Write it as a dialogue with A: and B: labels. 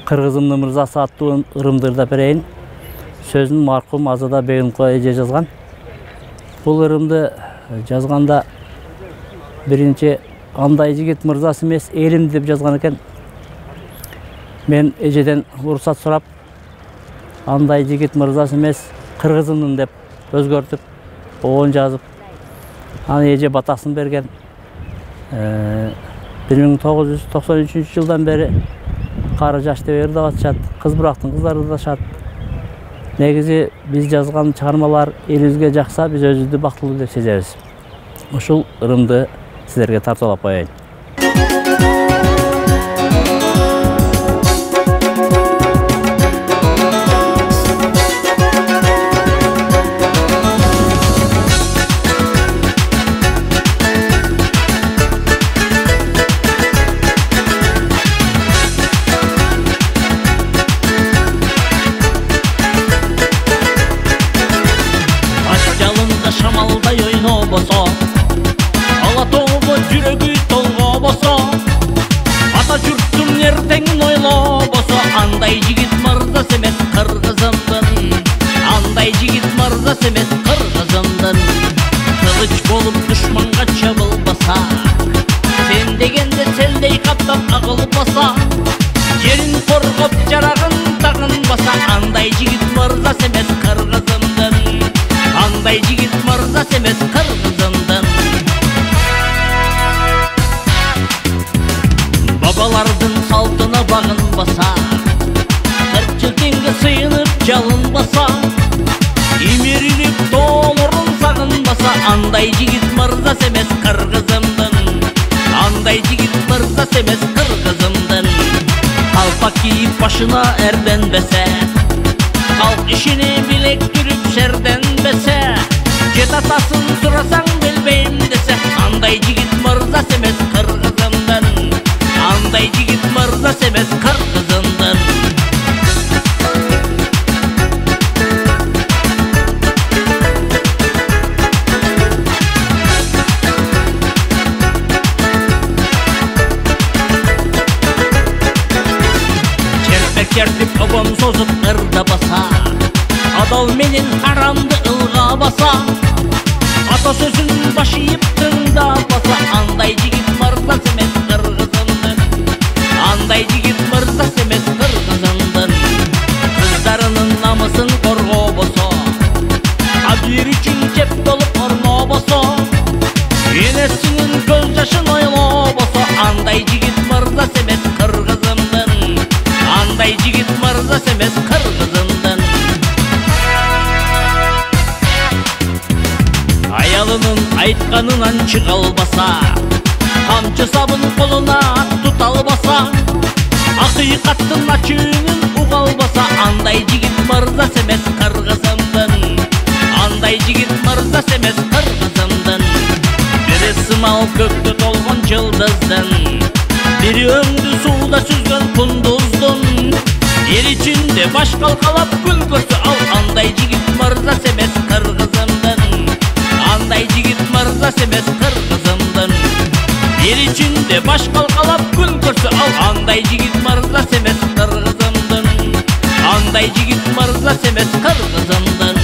A: Кыргызымдын мырзасы аттуу ырымдырда берейин. Сөзүн маркум Азада Бегимкова эже жазган. Бул ырымды жазганда биринчи андай жигит мырзасы эмес, элим деп жазган экен. Мен эжеден уруксат сурап, андай жигит мырзасы эмес, кыргызымдын деп өзгөртүп, оон жазып, аны эже батасын берген. 1993 жылдан бери кары жаш деп ырдап атышат, кыз бурактын кыздары ырдашат. Негизи биз жазган чыгармалар элибизге жакса, биз өзүбүздү бактылуу деп сезебиз. Ушул ырымды силерге тартуулап коеюн.
B: Шамалдай ойно босо, Алатоого жүрөгү толго босо, ата журттун эртеңин ойло босо, андай жигит мырзасы эмес кыргызымдын, андай жигит мырзасы эмес кыргызымдын. Кылыч болуп душманга чабылбаса, сен дегенде селдей каптап агылбаса, жерин коргоп жарагын тагынбаса, андай жигит мырзасы эмес кыргызымдын, андай жигит мырзасы эмес кыргызымдын. Бабалардын салтына багынбаса, 40 жыл кеңге сыйынып жалынбаса, имиринип тоолорун сагынбаса, андай жигит мырзасы эмес кыргызымдын, андай жигит мырзасы эмес кыргызымдын. Калпак кийип башына эрденбесе, калк ишини билектирип шерденбесе, жет атасын сурасаң билбейм десе, андай жигит мырзасы эмес кыргызымдын, андай жигит мырзасы эмес кыргызымдын. Чертип обон созуп ырда баса, адал менен харамды ылга баса, ата сөзүн башыйып тыңдап баса, андай жигит мырзасы эмес кыргызымдын, андай жигит мырзасы эмес кыргызымдын. Кыздарынын намысын коргоо босо, абир үчүн жеп болуп орно босо, энесинин көз жашын ойлоо босо, андай жигит мырзасы эмес кыргызымдын, андай жигит мырзасы эмес кыргызымдын. Аялынын айтканынан чыга албаса, камчы сабын колуна тута албаса, акыйкаттын ачыынын уга албаса, андай жигит мырзасы эмес кыргызымдын, андай жигит мырзасы эмес кыргызымдын. Бири сымал көктө толгон жылдыздын, бири өңдү сууда сүзгөн кундуздун, эл ичинде баш калкалап күн көрсө, ал андай жигит мырзасы эмес кыргызымдын, андай жигит мырзасы эмес кыргызымдын. Эл ичинде баш калкалап күн көрсө, ал андай жигит мырзасы эмес кыргызымдын, андай жигит мырзасы эмес кыргызымдын.